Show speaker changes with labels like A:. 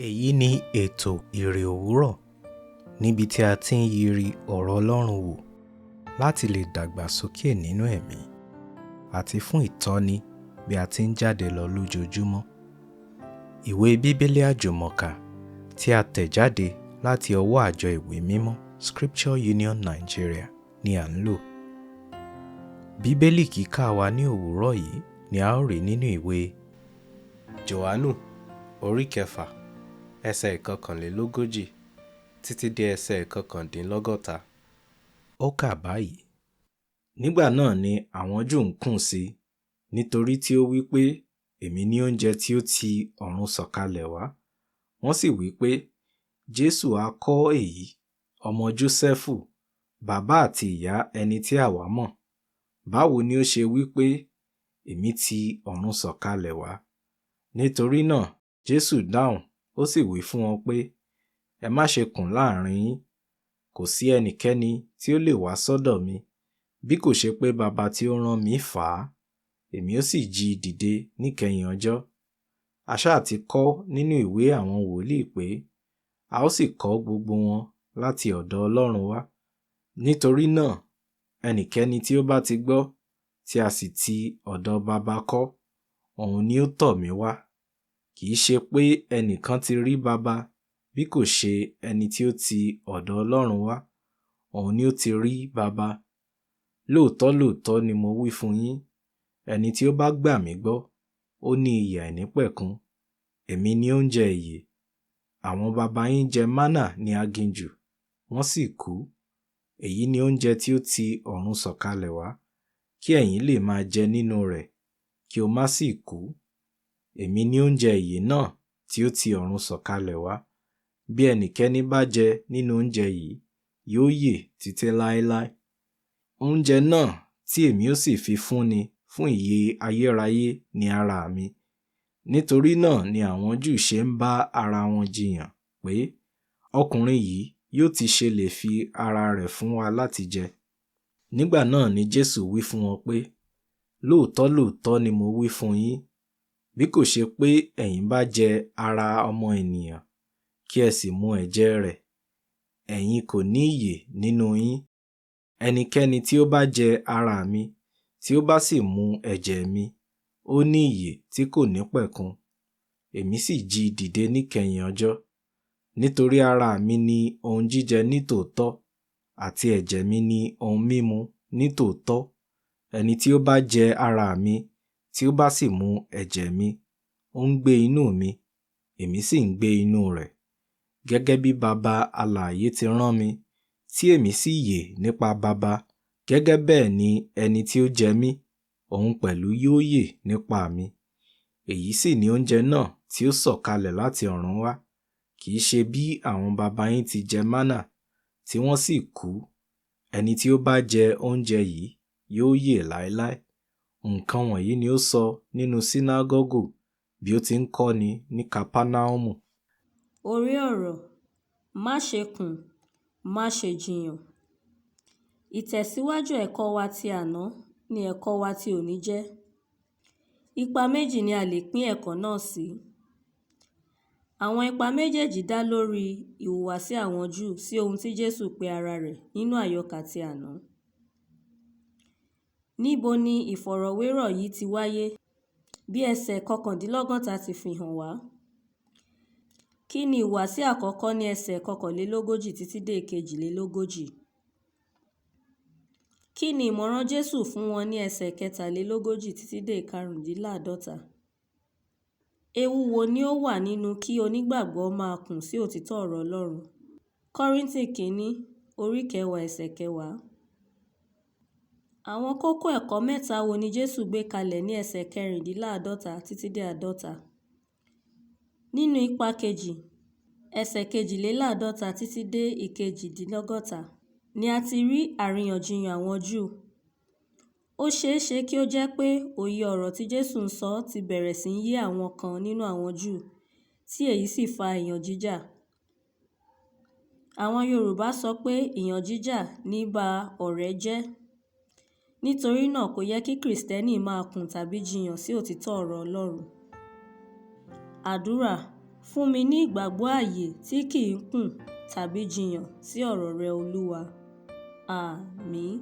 A: Èyí ni ètò Iri Owuro, níbi tí a ti ń yiri ọ̀rọ̀ Ọlọ́run wò láti lè dàgbà sókè nínú ẹ̀mí àti fún ìtọ́ni bí a ti ń jáde lọ lójoojúmọ́. Ìwé Bíbélì Àjùmọ tí a tẹ̀ jáde láti ọwọ́ àjọ ìwé mímọ́ Scripture Union Nigeria ni à ń lò. Bíbélì kíkà wa ní òwúrọ̀ yìí ni a ó rí nínú ìwé Jòhánù orí 6 ẹsẹ̀ 1 títí dé ẹsẹ̀ 1. Ó kà báyìí: Nígbà náà ni àwọn Júù ń kùn sí i nítorí tí ó wí pé èmi ní oúnjẹ tí ó ti ọ̀run sọ̀kalẹ̀ wá. Wọ́n sì wí pé, Jésù ha kọ́ èyí, ọmọ Jósẹ́fù, bàbá àti ìyá ẹni tí àwa mọ̀? Báwo ni ó ṣe wí pé èmi ti ọ̀run sọ̀kalẹ̀ wá? Nítorí náà Jésù dáhùn, ó sì wí fún wọn pé, ẹ má ṣe kùn láàrin yín. Kò sí ẹnikẹ́ni tí ó lè wá sọ́dọ̀ mi bí kò ṣe pé Baba tí ó rán mi fà á, èmi ó sì jí i dìde níkẹyìn ọjọ́. A ṣáà ti kọ nínú ìwé àwọn wòlíì pé a ó sì kọ́ gbogbo wọn láti ọ̀dọ̀ Ọlọ́run wá. Nítorí náà ẹnikẹ́ni tí ó bá ti gbọ́ tí a sì ti ọ̀dọ̀ Baba kọ́, òun ni ó tọ̀ mí wá. Kì í ṣe pé ẹnìkan ti rí Baba bí kò ṣe ẹni tí ó ti ọ̀dọ̀ Ọlọ́run wá, òun ni ó ti rí Baba. Lóòótọ́ lóòótọ́ ni mo wí fún yín, ẹni tí ó bá gbà mí gbọ́, ó ní ìyè àìnípẹ̀kun. Èmi ni oúnjẹ ìyè. Àwọn baba yín jẹ mánà ní aginjù, wọ́n sì kú. Èyí ni oúnjẹ tí ó ti ọ̀run sọ̀kalẹ̀ wá, kí ẹ̀yin lè máa jẹ nínú rẹ̀, kí o má sì kú. Èmi ni oúnjẹ ìyè náà tí ó ti ọ̀run sọ̀kalẹ̀ wá. Bí ẹnikẹ́ni bá jẹ nínú oúnjẹ yìí, yóò yè títí láéláé. Oúnjẹ náà tí èmi ó sì fi fúnni fún ìyè ayérayé ni ara mi. Nítorí náà ni àwọn Júù ṣe ń bá ara wọn jiyàn pé ọkùnrin yìí yóò ti ṣe lè fi ara rẹ̀ fún wa láti jẹ. Nígbà náà ni Jésù wí fún wọn pé, lóòótọ́ lóòótọ́ ni mo wí fún yín, bí kò ṣe pé ẹ̀yin bá jẹ ara ọmọ ènìyàn kí ẹ sì mu ẹ̀jẹ̀ rẹ̀, ẹ̀yin kò ní ìyè nínú yín. Ẹnikẹ́ni tí ó bá jẹ ara mi, tí ó bá sì mu ẹ̀jẹ̀ mi, ó ní ìyè tí kò ní pẹ̀kun. Èmi sì jí i dìde níkẹyìn ọjọ́. Nítorí ara mi ni ohun jíjẹ nítòótọ́, àti ẹ̀jẹ̀ mi ni ohun mímu nítòótọ́. Ẹni tí ó bá jẹ ara mi, tí ó bá sì mu ẹ̀jẹ̀ mi, ó ń gbé inú mi, èmi sì ń gbé inú rẹ̀. Gẹ́gẹ́ bí Baba alààyè ti rán mi, tí èmi sì yè nípa Baba, gẹ́gẹ́ bẹ́ẹ̀ ni ẹni tí ó jẹ mí, òun pẹ̀lú yóò yè nípa mi. Èyí sì ni oúnjẹ náà tí ó sọ̀kalẹ̀ láti ọ̀run wá, kì í ṣe bí àwọn baba yín ti jẹ mánà, tí wọ́n sì kú. Ẹni tí ó bá jẹ oúnjẹ yìí yóò yè láéláé. Nǹkan wọ̀nyí ni ó sọ nínú sínágọ́gù bí ó ti ń kọ́ni ní Kapánaumu.
B: Orí ọ̀rọ̀ má ṣe kùn, má ṣe jiyàn. Ìtẹ̀síwájú ẹ̀kọ́ wa ti àná ni ẹ̀kọ́ wa ti òní jẹ́. Ipa méjì ni a lè pín ẹ̀kọ́ náà sí. Àwọn ipa méjèèjì dá lórí ìhùwàsí àwọn Júù sí ohun tí Jésù pe ara rẹ̀ nínú àyọkà ti àná. Níbo ni ìfọ̀rọ̀wérọ̀ yìí ti wáyé? Bí ẹsẹ̀ 69 ti fi hàn wá. Kí ni ìhùwàsí àkọ́kọ́ ní ẹsẹ̀ 41 títí dé 42? Kí ni ìmọ̀ràn Jésù fún wọn ní ẹsẹ̀ 43 títí dé 45? Ewu wo ni ó wà nínú kí onígbàgbọ́ máa kùn sí òtítọ́ ọ̀rọ̀ Ọlọ́run? Kọ́ríńtì kínní orí 10 ẹsẹ̀ 10. Àwọn kókó ẹ̀kọ́ mẹ́ta wo ni Jésù gbé kalẹ̀ ní ẹsẹ̀ 54 títí dé 50? Nínú ipa kejì, ẹsẹ̀ 52 títí dé 61 ni a ti rí àríyànjiyàn àwọn Júù. Ó ṣeé ṣe kí ó jẹ́ pé òye ọ̀rọ̀ tí Jésù ń sọ ti bẹ̀rẹ̀ sí í yé àwọn kan nínú àwọn Júù, tí èyí sì fa ìyàn jíjà. Àwọn Yorùbá sọ pé ìyàn jíjà ní ba ọ̀rẹ́ jẹ́. Nítorí náà kò yẹ kí Kìrìsìtẹ́nì máa kùn tàbí jiyàn sí òtítọ́ ọ̀rọ̀ Ọlọ́run. Àdúrà Fún mi ní ìgbàgbọ́ ààyè tí kìí kùn tàbí jiyàn sí ọ̀rọ̀ rẹ Olúwa. Àmín.